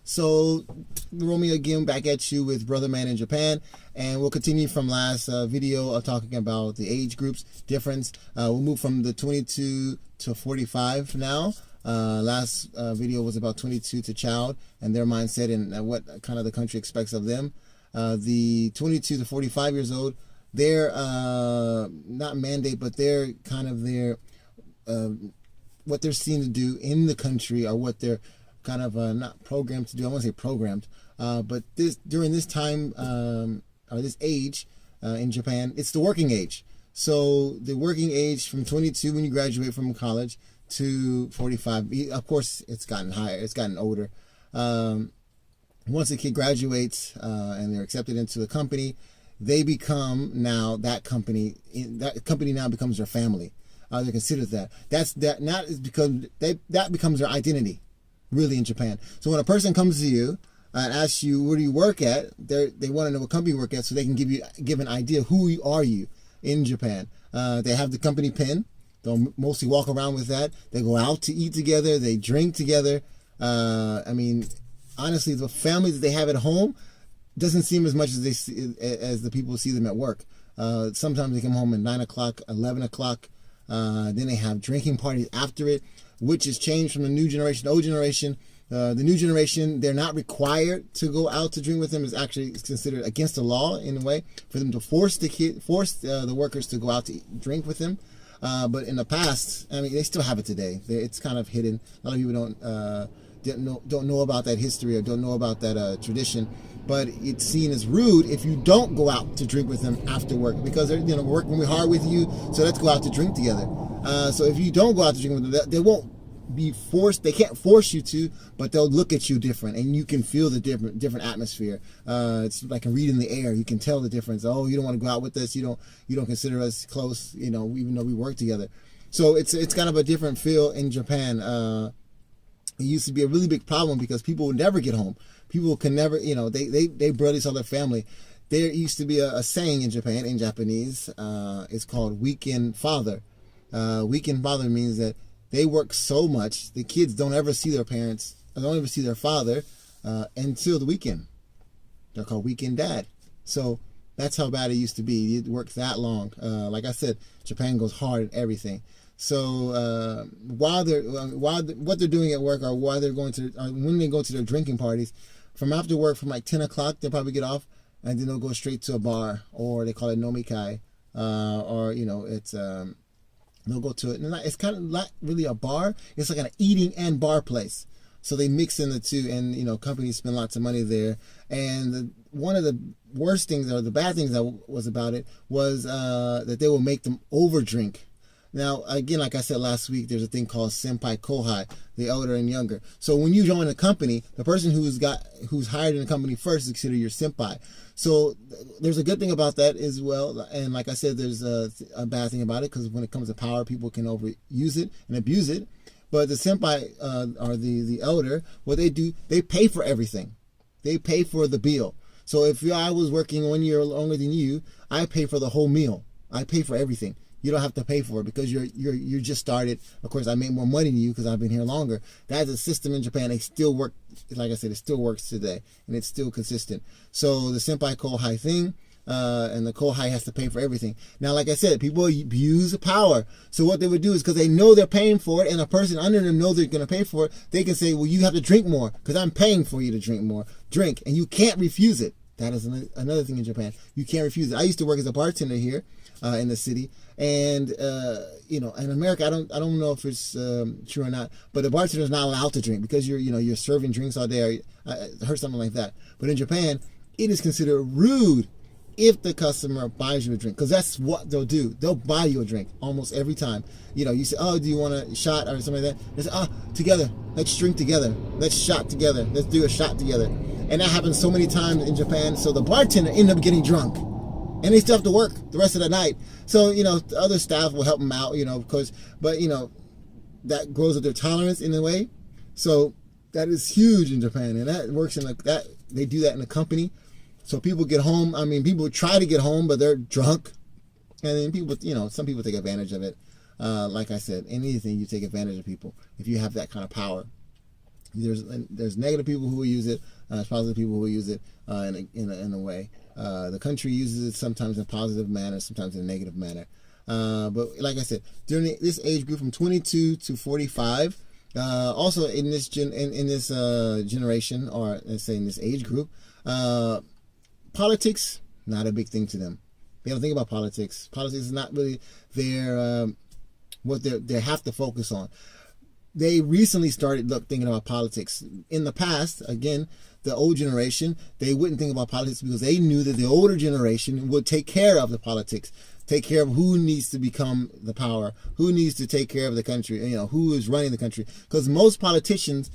So, Romeo again back at you with Brother Man in Japan, and we'll continue from last video of talking about the age groups difference. We'll move from the 22 to 45 now. Last video was about 22 to child and their mindset and what kind of the country expects of them. The 22 to 45 years old, they're not mandate, but they're kind of their what they're seen to do in the country, or what they're kind of not programmed to do. I won't say programmed, but during this time or this age in Japan, it's the working age. So the working age from 22 when you graduate from college to 45. Of course, it's gotten higher. It's gotten older. Once a kid graduates and they're accepted into a company, they become now that company. That company now becomes their family. They're considered that. Not is because that becomes their identity, really, in Japan. So when a person comes to you and asks you where do you work at, they want to know what company you work at, so they can give an idea who are you in Japan. They have the company pin. They'll mostly walk around with that. They go out to eat together. They drink together. I mean, honestly, the family that they have at home doesn't seem as much as as the people see them at work. Sometimes they come home at 9 o'clock, 11 o'clock. Then they have drinking parties after it, which has changed from the new generation to old generation. The new generation, they're not required to go out to drink with them. It's actually considered against the law in a way for them to force the workers to go out to drink with them. But in the past, I mean, they still have it today. It's kind of hidden. A lot of people don't know about that history or don't know about that tradition. But it's seen as rude if you don't go out to drink with them after work, because they're working really hard with you. So let's go out to drink together. So if you don't go out to drink with them, they won't be forced. They can't force you to, but they'll look at you different, and you can feel the different atmosphere. It's like a read in the air. You can tell the difference. Oh, you don't want to go out with us. You don't consider us close. Even though we work together. So it's kind of a different feel in Japan. It used to be a really big problem because people would never get home. People can never, they barely saw their family. There used to be a saying in Japan, in Japanese, it's called weekend father. Weekend father means that they work so much, the kids don't ever see their parents, don't ever see their father until the weekend. They're called weekend dad. So that's how bad it used to be. It works that long. Like I said, Japan goes hard at everything. So what they're doing at work, or while they're going to, when they go to their drinking parties, from after work, from like 10 o'clock, they'll probably get off, and then they'll go straight to a bar, or they call it nomikai, or it's they'll go to it. And it's kind of not really a bar. It's like an eating and bar place. So they mix in the two, and companies spend lots of money there. And one of the worst things, or the bad things that was about it, was that they will make them overdrink. Now, again, like I said last week, there's a thing called senpai kohai, the elder and younger. So when you join a company, the person who's hired in the company first is considered your senpai. So there's a good thing about that as well. And like I said, there's a bad thing about it, because when it comes to power, people can overuse it and abuse it. But the senpai, or the elder, what they do, they pay for everything. They pay for the bill. So if I was working 1 year longer than you, I pay for the whole meal. I pay for everything. You don't have to pay for it because you just started. Of course, I make more money than you because I've been here longer. That's a system in Japan. They still work. Like I said, it still works today, and it's still consistent. So the senpai kohai thing, and the kohai has to pay for everything. Now, like I said, people abuse power. So what they would do is, because they know they're paying for it, and a person under them knows they're going to pay for it, they can say, well, you have to drink more because I'm paying for you to drink more. Drink, and you can't refuse it. That is another thing in Japan. You can't refuse it. I used to work as a bartender here in the city, and in America, I don't know if it's true or not, but the bartender is not allowed to drink because you're serving drinks all day. I heard something like that. But in Japan, it is considered rude if the customer buys you a drink, because that's what they'll do. They'll buy you a drink almost every time. You say, oh, do you want a shot or something like that? They say, together, let's drink together, let's shot together, let's do a shot together. And that happens so many times in Japan. So the bartender ended up getting drunk, and they still have to work the rest of the night. So the other staff will help them out, of course, but that grows with their tolerance in a way. So that is huge in Japan, and that works in that. They do that in a company. So people get home. I mean, people try to get home, but they're drunk. And then people, some people take advantage of it. Like I said, anything, you take advantage of people if you have that kind of power. There's negative people who will use it, there's positive people who will use it in a way. The country uses it sometimes in a positive manner, sometimes in a negative manner. But like I said, during this age group from 22 to 45, also in this generation, or let's say in this age group, politics, not a big thing to them. They don't think about politics. Politics is not really what they have to focus on. They recently started thinking about politics. In the past, again, the old generation, they wouldn't think about politics because they knew that the older generation would take care of the politics, take care of who needs to become the power, who needs to take care of the country, who is running the country. Because most politicians,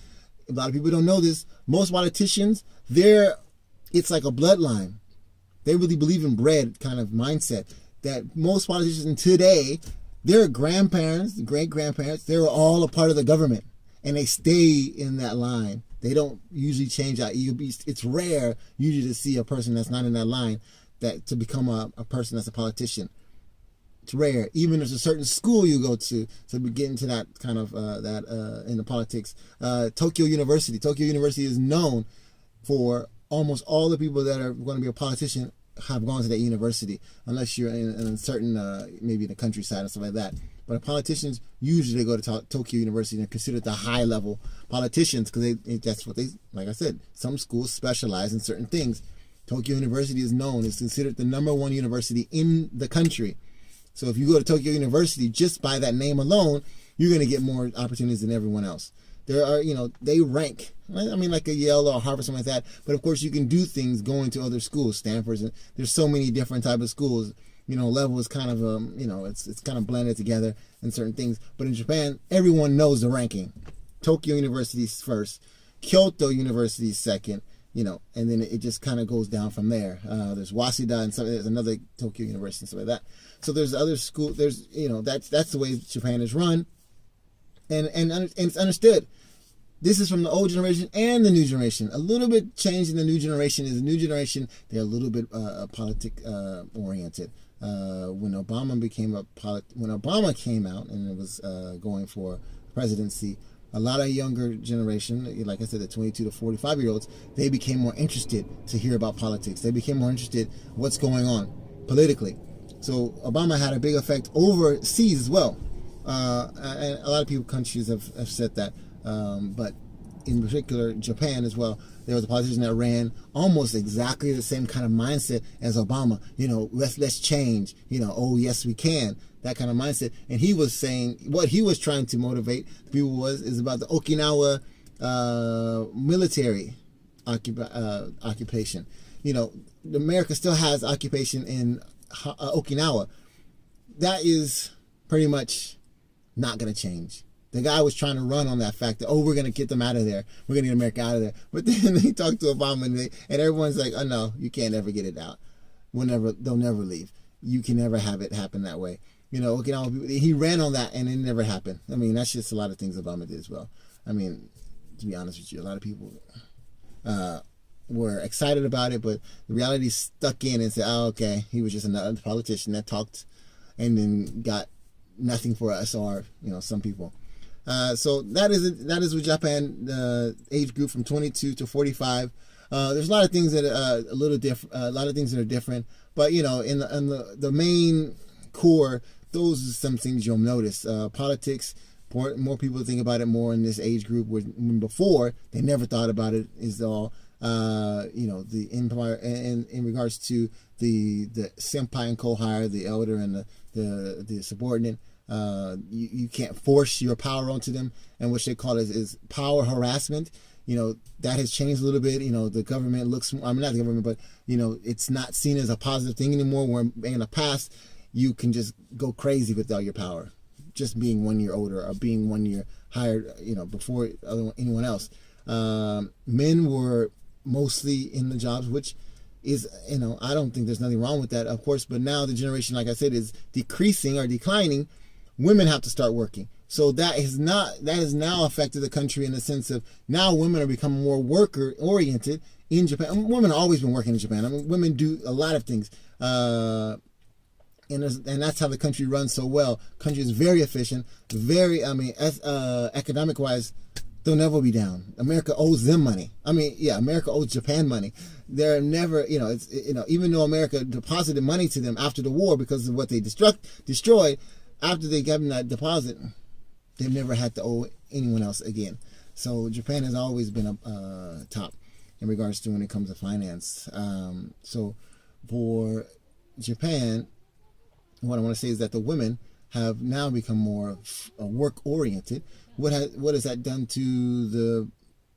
a lot of people don't know this, most politicians, it's like a bloodline. They really believe in bread kind of mindset. That most politicians today, their grandparents, great-grandparents, they were all a part of the government. And they stay in that line. They don't usually change out. It's rare usually to see a person that's not in that line to become a person that's a politician. It's rare. Even if there's a certain school you go to get into that kind of, in the politics. Tokyo University. Tokyo University is known for almost all the people that are going to be a politician have gone to that university, unless you're in a certain, maybe in the countryside and stuff like that. But politicians, usually they go to Tokyo University and are considered the high-level politicians because that's what like I said, some schools specialize in certain things. Tokyo University is considered the #1 university in the country. So if you go to Tokyo University, just by that name alone, you're going to get more opportunities than everyone else. There are, they rank. I mean, like a Yale or a Harvard, something like that. But of course, you can do things going to other schools, Stanford's. And there's so many different type of schools. Level is kind of, it's kind of blended together in certain things. But in Japan, everyone knows the ranking. Tokyo University is first, Kyoto University is second, and then it just kind of goes down from there. There's Waseda and there's another Tokyo University and stuff like that. So there's other schools. There's, that's the way Japan is run, and it's understood. This is from the old generation and the new generation. A little bit change in the new generation is the new generation. They're a little bit oriented. When Obama came out and it was going for presidency, a lot of younger generation, like I said, the 22 to 45-year-olds, they became more interested to hear about politics. They became more interested in what's going on politically. So Obama had a big effect overseas as well. And a lot of countries have said that. But in particular, Japan as well, there was a politician that ran almost exactly the same kind of mindset as Obama. Let's change. Oh yes, we can. That kind of mindset. And he was saying what he was trying to motivate the people is about the Okinawa military occupation. America still has occupation in Okinawa. That is pretty much not going to change. The guy was trying to run on that fact that, we're going to get them out of there. We're going to get America out of there. But then he talked to Obama and everyone's like, oh no, you can't ever get it out. They'll never leave. You can never have it happen that way. Okinawa, he ran on that and it never happened. I mean, that's just a lot of things Obama did as well. I mean, to be honest with you, a lot of people were excited about it, but the reality stuck in and said, okay, he was just another politician that talked and then got nothing for us or, some people. So that is with Japan, age group from 22 to 45. There's a lot of things that are a little different, a lot of things that are different, but in the main core, those are some things you'll notice. Politics, more people think about it more in this age group, when before they never thought about it. Is all the empire in regards to the senpai and kohai, the elder and the subordinate. You can't force your power onto them, and what they call it is power harassment. That has changed a little bit. The government looks, not the government, but it's not seen as a positive thing anymore, where in the past you can just go crazy without your power, just being 1 year older or being 1 year higher, before anyone else. Men were mostly in the jobs, which is, I don't think there's nothing wrong with that, of course, but now the generation, like I said, is decreasing or declining. Women have to start working. So that has now affected the country in the sense of now women are becoming more worker oriented in Japan. Women have always been working in Japan. I mean, women do a lot of things. And that's how the country runs so well. Country is very efficient, very, economic wise, they'll never be down. America owes them money. I mean, yeah, America owes Japan money. They're never, even though America deposited money to them after the war because of what they destroyed, after they gave them that deposit, they've never had to owe anyone else again. So Japan has always been a top in regards to when it comes to finance. So for Japan, what I want to say is that the women have now become more work-oriented. What has that done to the,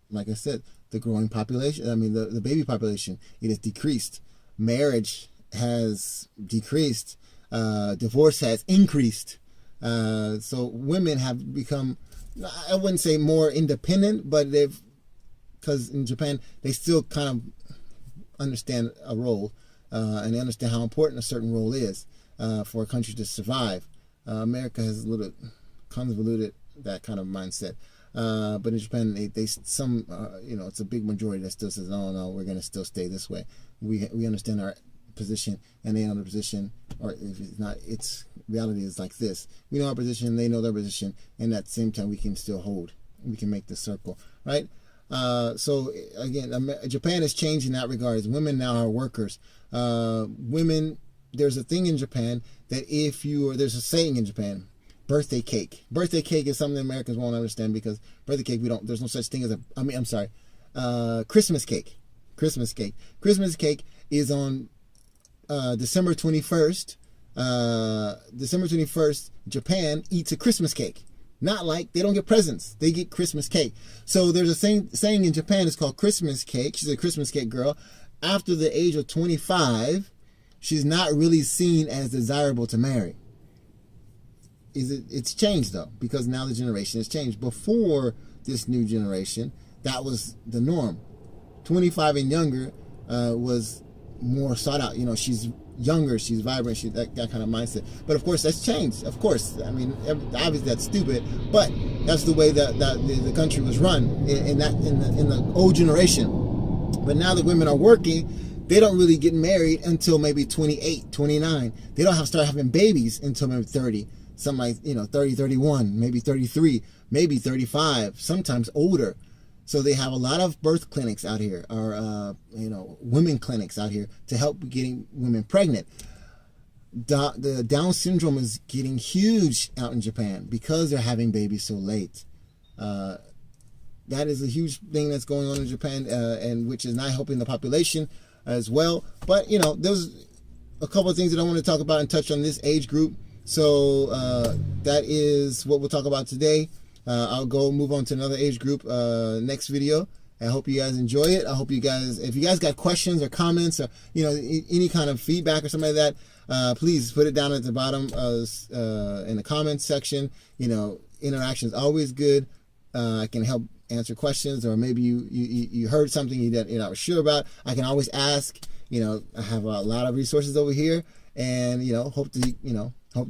like I said, the growing population? I mean, the baby population. It has decreased. Marriage has decreased. Divorce has increased. So women have become, I wouldn't say more independent, but because in Japan, they still kind of understand a role, and they understand how important a certain role is for a country to survive. America has a little convoluted that kind of mindset. But in Japan, it's a big majority that still says, no, we're going to still stay this way. We understand our position, and they know their position, or if it's not, it's reality is like this. We know our position, they know their position, and at the same time, we can still hold. We can make the circle, right? So again, Japan has changed in that regard. Women now are workers. Women, there's a thing in Japan that there's a saying in Japan, birthday cake. Birthday cake is something Americans won't understand, because birthday cake, there's no such thing as Christmas cake. Christmas cake. Christmas cake is on December 21st. December 21st, Japan eats a Christmas cake. Not like they don't get presents, they get Christmas cake. So there's a saying in Japan, it's called Christmas cake. She's a Christmas cake girl. After the age of 25, she's not really seen as desirable to marry. It's changed though, because now the generation has changed. Before this new generation, that was the norm. 25 and younger was more sought out. She's younger, she's vibrant, she's that kind of mindset. But of course, that's changed. Of course, I mean, obviously that's stupid, but that's the way that the country was run in the old generation. But now that women are working, they don't really get married until maybe 28, 29. They don't start having babies until maybe 30. Something like 30, 31, maybe 33, maybe 35, sometimes older. So they have a lot of birth clinics out here, or women clinics out here to help getting women pregnant. The Down syndrome is getting huge out in Japan because they're having babies so late. That is a huge thing that's going on in Japan, and which is not helping the population as well. But there's a couple of things that I want to talk about and touch on this age group. So that is what we'll talk about today. I'll move on to another age group next video. I hope you guys enjoy it. I hope if you guys got questions or comments, or any kind of feedback or something like that, please put it down at the bottom in the comments section. Interaction is always good. I can help answer questions, or maybe you heard something you're not sure about. I can always ask. I have a lot of resources over here, and hope to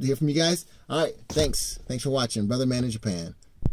hear from you guys. All right, thanks for watching, Brother Man in Japan.